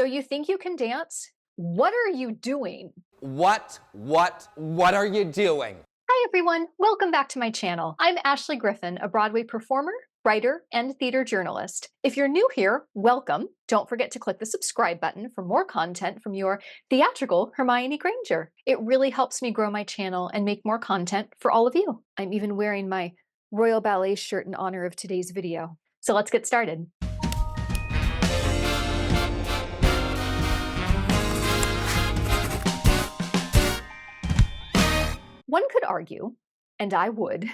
So you think you can dance? What are you doing? What are you doing? Hi everyone, welcome back to my channel. I'm Ashley Griffin, a Broadway performer, writer, and theater journalist. If you're new here, welcome. Don't forget to click the subscribe button for more content from your theatrical Hermione Granger. It really helps me grow my channel and make more content for all of you. I'm even wearing my Royal Ballet shirt in honor of today's video. So let's get started. One could argue, and I would,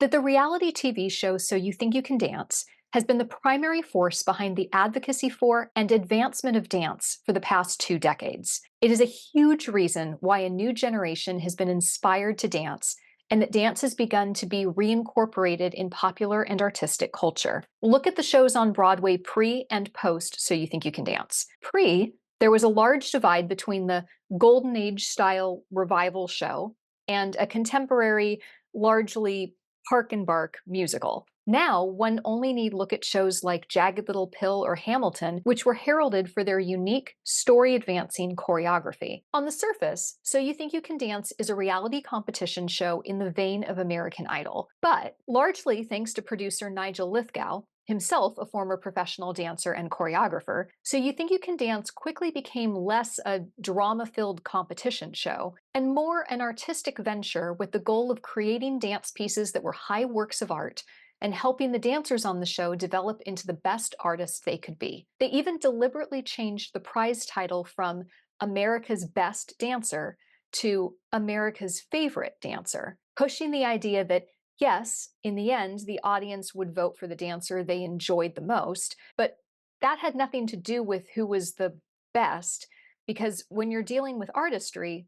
that the reality TV show So You Think You Can Dance has been the primary force behind the advocacy for and advancement of dance for the past 2 decades. It is a huge reason why a new generation has been inspired to dance, and that dance has begun to be reincorporated in popular and artistic culture. Look at the shows on Broadway pre and post So You Think You Can Dance. Pre, there was a large divide between the Golden Age style revival show and a contemporary, largely park and bark musical. Now, one only need look at shows like Jagged Little Pill or Hamilton, which were heralded for their unique, story-advancing choreography. On the surface, So You Think You Can Dance is a reality competition show in the vein of American Idol. But, largely thanks to producer 𝐦𝐮𝐬𝐫𝐞, himself a former professional dancer and choreographer, So You Think You Can Dance quickly became less a drama-filled competition show and more an artistic venture with the goal of creating dance pieces that were high works of art and helping the dancers on the show develop into the best artists they could be. They even deliberately changed the prize title from America's Best Dancer to America's Favorite Dancer, pushing the idea that yes, in the end, the audience would vote for the dancer they enjoyed the most, but that had nothing to do with who was the best, because when you're dealing with artistry,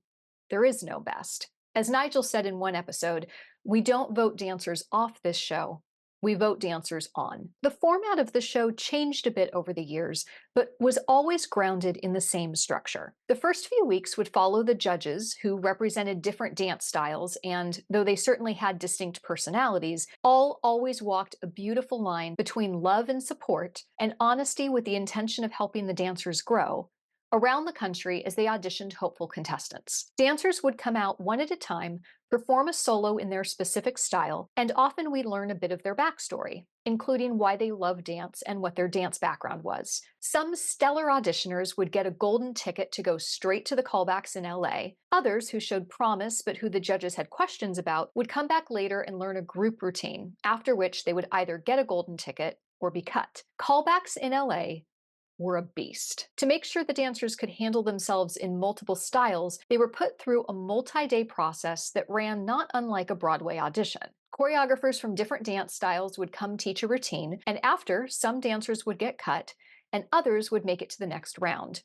there is no best. As Nigel said in one episode, we don't vote dancers off this show, we vote dancers on. The format of the show changed a bit over the years, but was always grounded in the same structure. The first few weeks would follow the judges, who represented different dance styles, and though they certainly had distinct personalities, all always walked a beautiful line between love and support and honesty with the intention of helping the dancers grow around the country as they auditioned hopeful contestants. Dancers would come out one at a time, perform a solo in their specific style, and often we'd learn a bit of their backstory, including why they loved dance and what their dance background was. Some stellar auditioners would get a golden ticket to go straight to the callbacks in LA. Others, who showed promise but who the judges had questions about, would come back later and learn a group routine, after which they would either get a golden ticket or be cut. Callbacks in LA were a beast. To make sure the dancers could handle themselves in multiple styles, they were put through a multi-day process that ran not unlike a Broadway audition. Choreographers from different dance styles would come teach a routine, and after, some dancers would get cut, and others would make it to the next round.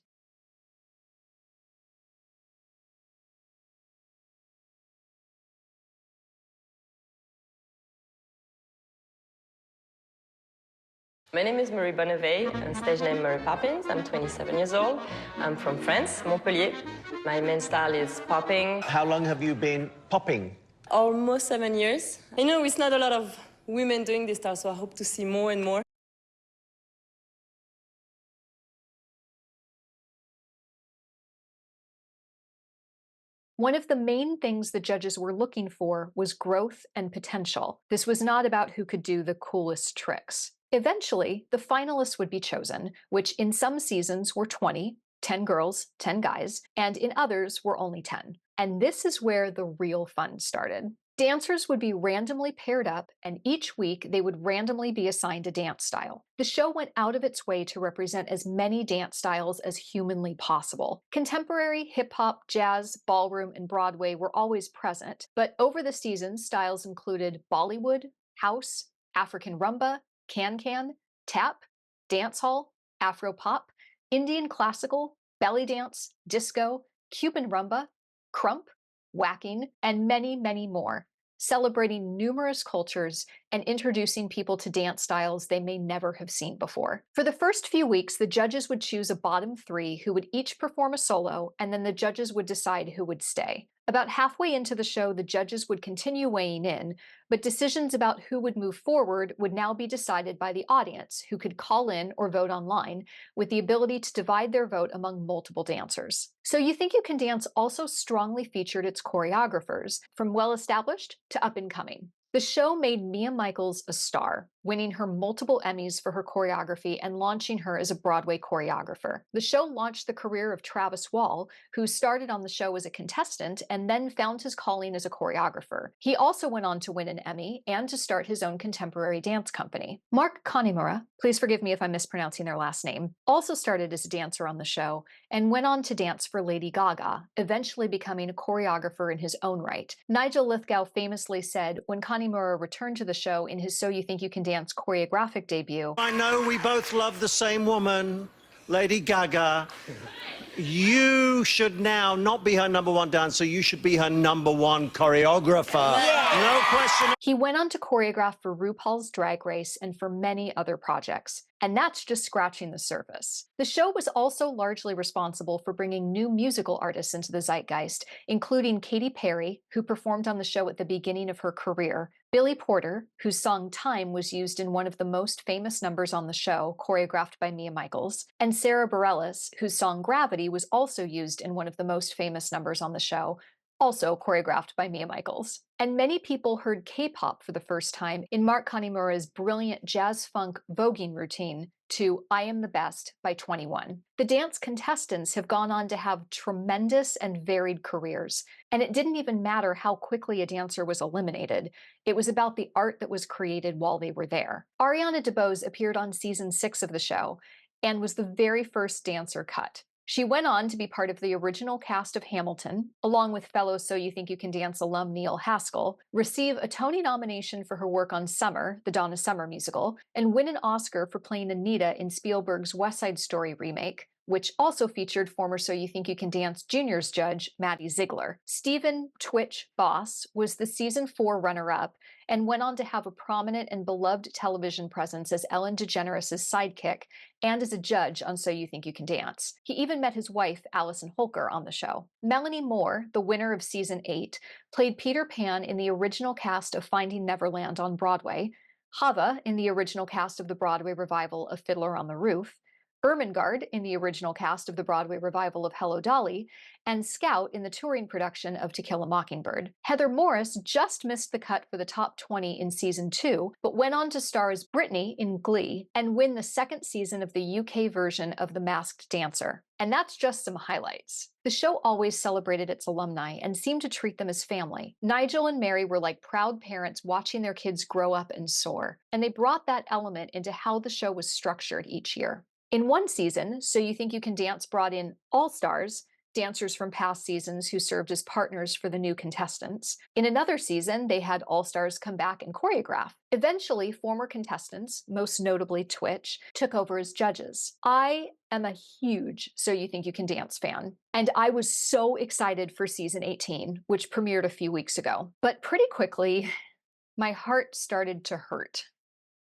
My name is Marie Bonneveille, and stage name Mary Poppins. I'm 27 years old. I'm from France, Montpellier. My main style is popping. How long have you been popping? Almost 7 years. You know, it's not a lot of women doing this style, so I hope to see more and more. One of the main things the judges were looking for was growth and potential. This was not about who could do the coolest tricks. Eventually, the finalists would be chosen, which in some seasons were 20, 10 girls, 10 guys, and in others were only 10. And this is where the real fun started. Dancers would be randomly paired up, and each week they would randomly be assigned a dance style. The show went out of its way to represent as many dance styles as humanly possible. Contemporary, hip-hop, jazz, ballroom, and Broadway were always present, but over the seasons, styles included Bollywood, house, African rumba, can-can, tap, dancehall, Afro-pop, Indian classical, belly dance, disco, Cuban rumba, crump, whacking, and many, many more, celebrating numerous cultures and introducing people to dance styles they may never have seen before. For the first few weeks, the judges would choose a bottom three who would each perform a solo, and then the judges would decide who would stay. About halfway into the show, the judges would continue weighing in, but decisions about who would move forward would now be decided by the audience, who could call in or vote online, with the ability to divide their vote among multiple dancers. So You Think You Can Dance also strongly featured its choreographers, from well-established to up-and-coming. The show made 𝐬𝐝_𝐫𝐞 a star, winning her multiple Emmys for her choreography and launching her as a Broadway choreographer. The show launched the career of Travis Wall, who started on the show as a contestant and then found his calling as a choreographer. He also went on to win an Emmy and to start his own contemporary dance company. Mark Kanimura, please forgive me if I'm mispronouncing their last name, also started as a dancer on the show and went on to dance for Lady Gaga, eventually becoming a choreographer in his own right. Nigel Lithgow famously said when Kanimura returned to the show in his So You Think You Can Dance choreographic debut, I know we both love the same woman, Lady Gaga. You should now not be her #1 dancer, you should be her #1 choreographer. No question. he went on to choreograph for RuPaul's Drag Race and for many other projects. And that's just scratching the surface. The show was also largely responsible for bringing new musical artists into the zeitgeist, including Katy Perry, who performed on the show at the beginning of her career, Billy Porter, whose song Time was used in one of the most famous numbers on the show, choreographed by 𝐬𝐝_𝐫𝐞, and Sarah Bareilles, whose song Gravity was also used in one of the most famous numbers on the show, also choreographed by 𝐬𝐝_𝐫𝐞. And many people heard K-pop for the first time in Mark Kanimura's brilliant jazz-funk voguing routine to I Am the Best by 21. The dance contestants have gone on to have tremendous and varied careers, and it didn't even matter how quickly a dancer was eliminated. It was about the art that was created while they were there. Ariana DeBose appeared on season 6 of the show and was the very first dancer cut. She went on to be part of the original cast of Hamilton, along with fellow So You Think You Can Dance alum Neil Haskell, receive a Tony nomination for her work on Summer, the Donna Summer musical, and win an Oscar for playing Anita in Spielberg's West Side Story remake, which also featured former So You Think You Can Dance Juniors judge Maddie Ziegler. Stephen Twitch Boss was the season 4 runner-up and went on to have a prominent and beloved television presence as Ellen DeGeneres' sidekick and as a judge on So You Think You Can Dance. He even met his wife, Alison Holker, on the show. Melanie Moore, the winner of season 8, played Peter Pan in the original cast of Finding Neverland on Broadway, Hava in the original cast of the Broadway revival of Fiddler on the Roof, Ermengarde in the original cast of the Broadway revival of Hello, Dolly, and Scout in the touring production of To Kill a Mockingbird. Heather Morris just missed the cut for the top 20 in season 2, but went on to star as Brittany in Glee and win the second season of the UK version of The Masked Dancer. And that's just some highlights. The show always celebrated its alumni and seemed to treat them as family. Nigel and Mary were like proud parents watching their kids grow up and soar, and they brought that element into how the show was structured each year. In one season, So You Think You Can Dance brought in all-stars, dancers from past seasons who served as partners for the new contestants. In another season, they had all-stars come back and choreograph. Eventually, former contestants, most notably Twitch, took over as judges. I am a huge So You Think You Can Dance fan, and I was so excited for season 18, which premiered a few weeks ago. But pretty quickly, my heart started to hurt.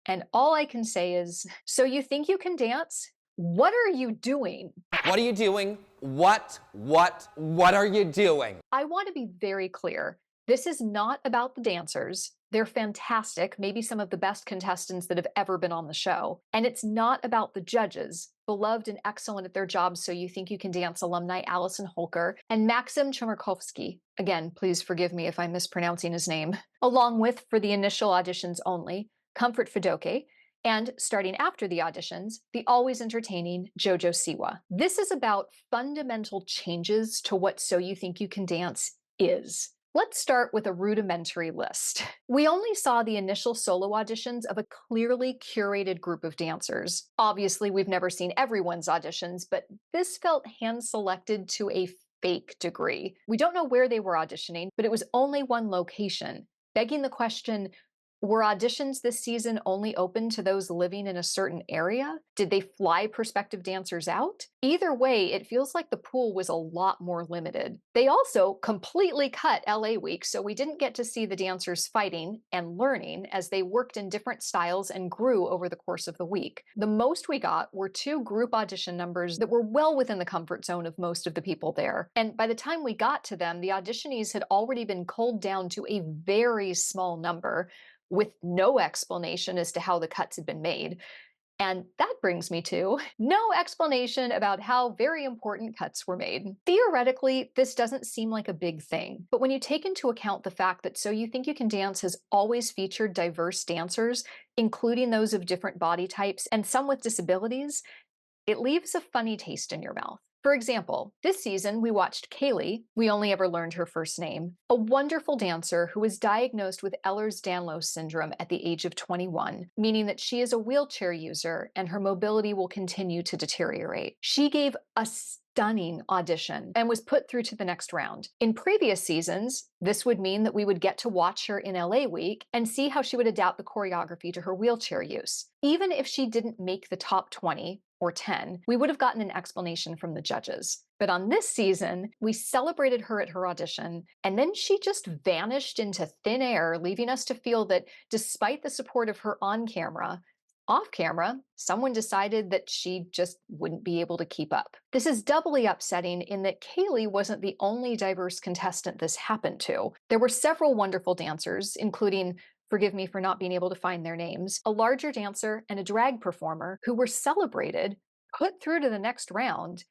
And all I can say is, So You Think You Can Dance? What are you doing? What are you doing? What are you doing? I want to be very clear. This is not about the dancers. They're fantastic, maybe some of the best contestants that have ever been on the show. And it's not about the judges, beloved and excellent at their jobs So You Think You Can Dance alumni Alison Holker and Maxim Chmerkovskiy. Again, please forgive me if I'm mispronouncing his name. Along with, for the initial auditions only, Comfort Fidoke, and starting after the auditions, the always entertaining JoJo Siwa. This is about fundamental changes to what So You Think You Can Dance is. Let's start with a rudimentary list. We only saw the initial solo auditions of a clearly curated group of dancers. Obviously, we've never seen everyone's auditions, but this felt hand-selected to a fake degree. We don't know where they were auditioning, but it was only one location, begging the question, Were auditions this season only open to those living in a certain area? Did they fly prospective dancers out? Either way, it feels like the pool was a lot more limited. They also completely cut LA Week, so we didn't get to see the dancers fighting and learning as they worked in different styles and grew over the course of the week. The most we got were 2 group audition numbers that were well within the comfort zone of most of the people there. And by the time we got to them, the auditionees had already been culled down to a very small number, with no explanation as to how the cuts had been made. And that brings me to no explanation about how very important cuts were made. Theoretically, this doesn't seem like a big thing, but when you take into account the fact that So You Think You Can Dance has always featured diverse dancers, including those of different body types and some with disabilities, it leaves a funny taste in your mouth. For example, this season we watched 𝐃𝐨𝐧'𝐭, we only ever learned her first name, a wonderful dancer who was diagnosed with Ehlers-Danlos syndrome at the age of 21, meaning that she is a wheelchair user and her mobility will continue to deteriorate. She gave a stunning audition and was put through to the next round. In previous seasons, this would mean that we would get to watch her in LA Week and see how she would adapt the choreography to her wheelchair use. Even if she didn't make the top 20, or 10, we would have gotten an explanation from the judges. But on this season, we celebrated her at her audition, and then she just vanished into thin air, leaving us to feel that despite the support of her on camera, off camera, someone decided that she just wouldn't be able to keep up. This is doubly upsetting in that 𝐃𝐨𝐧'𝐭 wasn't the only diverse contestant this happened to. There were several wonderful dancers, including, forgive me for not being able to find their names, a larger dancer and a drag performer who were celebrated, put through to the next round,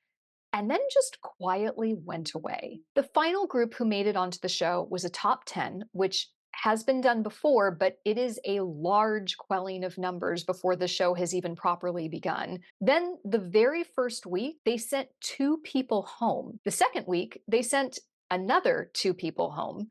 and then just quietly went away. The final group who made it onto the show was a top 10, which has been done before, but it is a large quelling of numbers before the show has even properly begun. Then the very first week, they sent 2 people home. The second week, they sent another 2 people home,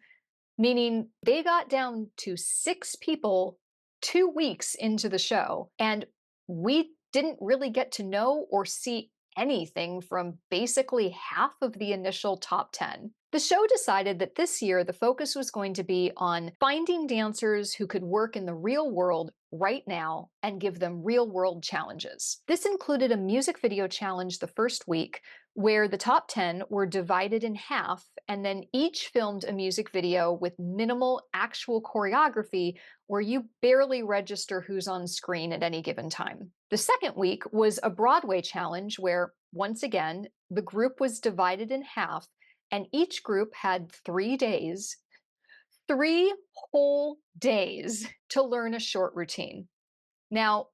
meaning they got down to 6 people 2 weeks into the show, and we didn't really get to know or see anything from basically half of the initial top 10. The show decided that this year the focus was going to be on finding dancers who could work in the real world right now and give them real-world challenges. This included a music video challenge the first week, where the top 10 were divided in half, and then each filmed a music video with minimal actual choreography where you barely register who's on screen at any given time. The second week was a Broadway challenge where, once again, the group was divided in half, and each group had 3 days, 3 whole days, to learn a short routine. Now,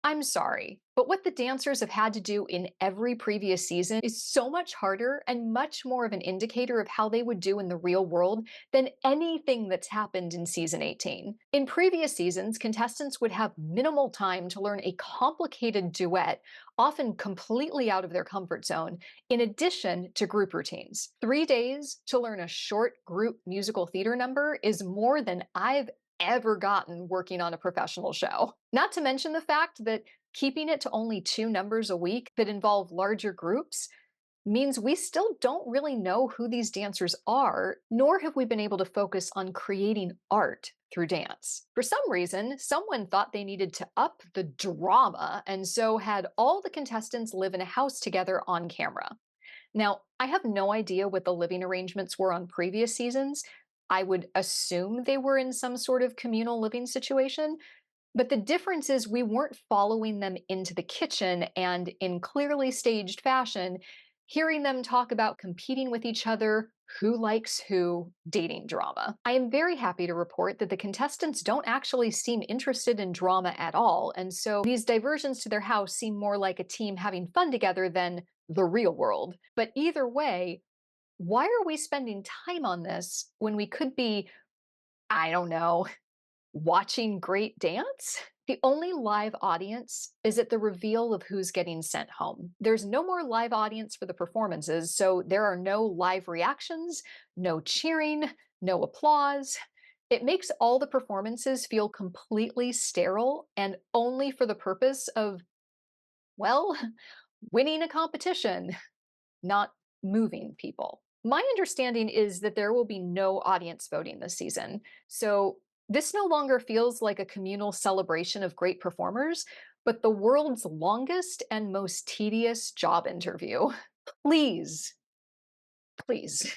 I'm sorry, but what the dancers have had to do in every previous season is so much harder and much more of an indicator of how they would do in the real world than anything that's happened in season 18. In previous seasons, contestants would have minimal time to learn a complicated duet, often completely out of their comfort zone, in addition to group routines. 3 days to learn a short group musical theater number is more than I've ever gotten working on a professional show. Not to mention the fact that keeping it to only 2 numbers a week that involve larger groups means we still don't really know who these dancers are, nor have we been able to focus on creating art through dance. For some reason, someone thought they needed to up the drama, and so had all the contestants live in a house together on camera. Now, I have no idea what the living arrangements were on previous seasons. I would assume they were in some sort of communal living situation, but the difference is we weren't following them into the kitchen and, in clearly staged fashion, hearing them talk about competing with each other, who likes who, dating drama. I am very happy to report that the contestants don't actually seem interested in drama at all, and so these diversions to their house seem more like a team having fun together than the real world. But either way, why are we spending time on this when we could be, I don't know, watching great dance? The only live audience is at the reveal of who's getting sent home. There's no more live audience for the performances, so there are no live reactions, no cheering, no applause. It makes all the performances feel completely sterile and only for the purpose of, well, winning a competition, not moving people. My understanding is that there will be no audience voting this season, so This no longer feels like a communal celebration of great performers, but the world's longest and most tedious job interview. Please, please,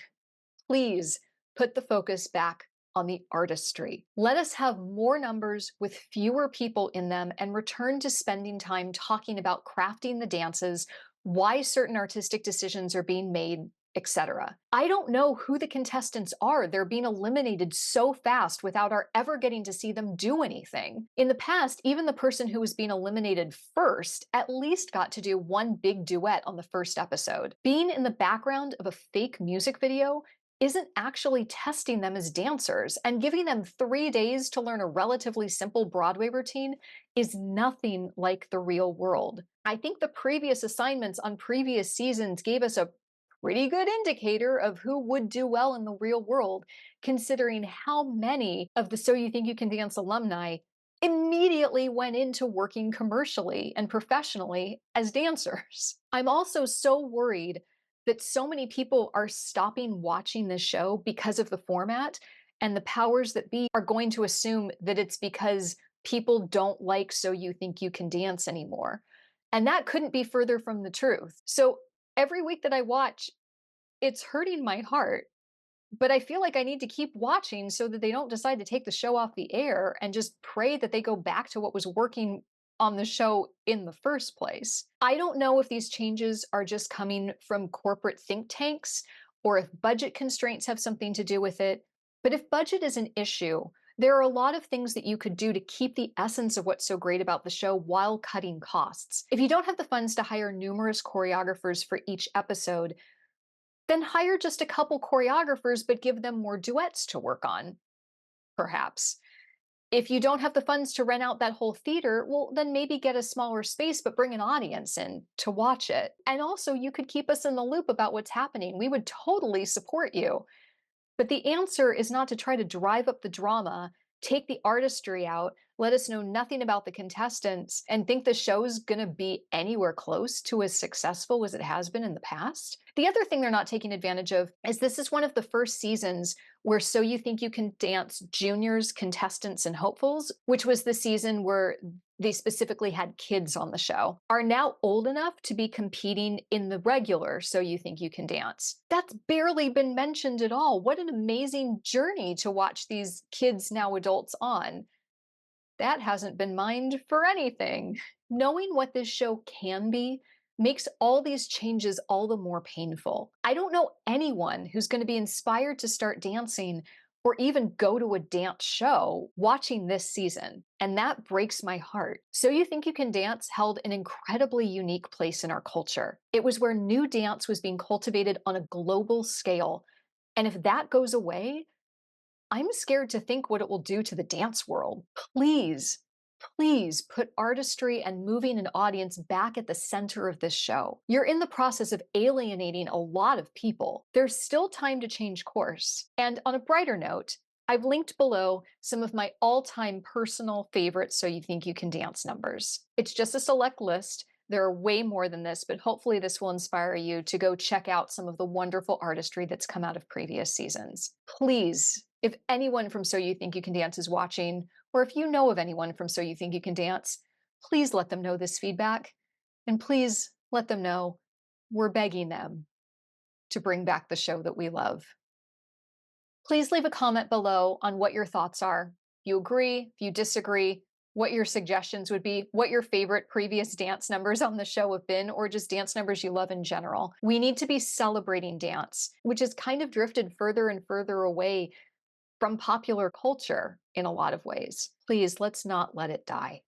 please put the focus back on the artistry. Let us have more numbers with fewer people in them and return to spending time talking about crafting the dances, why certain artistic decisions are being made, etc. I don't know who the contestants are. They're being eliminated so fast without our ever getting to see them do anything. In the past, even the person who was being eliminated first at least got to do one big duet on the first episode. Being in the background of a fake music video isn't actually testing them as dancers, and giving them 3 days to learn a relatively simple Broadway routine is nothing like the real world. I think the previous assignments on previous seasons gave us a pretty good indicator of who would do well in the real world, considering how many of the So You Think You Can Dance alumni immediately went into working commercially and professionally as dancers. I'm also so worried that so many people are stopping watching this show because of the format, and the powers that be are going to assume that it's because people don't like So You Think You Can Dance anymore. And that couldn't be further from the truth. So every week that I watch, it's hurting my heart, but I feel like I need to keep watching so that they don't decide to take the show off the air, and just pray that they go back to what was working on the show in the first place. I don't know if these changes are just coming from corporate think tanks or if budget constraints have something to do with it, but if budget is an issue, there are a lot of things that you could do to keep the essence of what's so great about the show while cutting costs. If you don't have the funds to hire numerous choreographers for each episode, then hire just a couple choreographers but give them more duets to work on, perhaps. If you don't have the funds to rent out that whole theater, well, then maybe get a smaller space but bring an audience in to watch it. And also, you could keep us in the loop about what's happening. We would totally support you. But the answer is not to try to drive up the drama, take the artistry out, let us know nothing about the contestants, and think the show's gonna be anywhere close to as successful as it has been in the past. The other thing they're not taking advantage of is this is one of the first seasons where So You Think You Can Dance juniors, contestants, and hopefuls, which was the season where they specifically had kids on the show, are now old enough to be competing in the regular So You Think You Can Dance. That's barely been mentioned at all. What an amazing journey to watch these kids, now adults, on. That hasn't been mined for anything. Knowing what this show can be makes all these changes all the more painful. I don't know anyone who's going to be inspired to start dancing or even go to a dance show watching this season, and that breaks my heart. So You Think You Can Dance held an incredibly unique place in our culture. It was where new dance was being cultivated on a global scale, and if that goes away, I'm scared to think what it will do to the dance world. Please, please put artistry and moving an audience back at the center of this show. You're in the process of alienating a lot of people. There's still time to change course. And on a brighter note, I've linked below some of my all-time personal favorite So You Think You Can Dance numbers. It's just a select list. There are way more than this, but hopefully this will inspire you to go check out some of the wonderful artistry that's come out of previous seasons. Please, if anyone from So You Think You Can Dance is watching, or if you know of anyone from So You Think You Can Dance, please let them know this feedback, and please let them know we're begging them to bring back the show that we love. Please leave a comment below on what your thoughts are. If you agree, if you disagree, what your suggestions would be, what your favorite previous dance numbers on the show have been, or just dance numbers you love in general. We need to be celebrating dance, which has kind of drifted further and further away from popular culture in a lot of ways. Please, let's not let it die.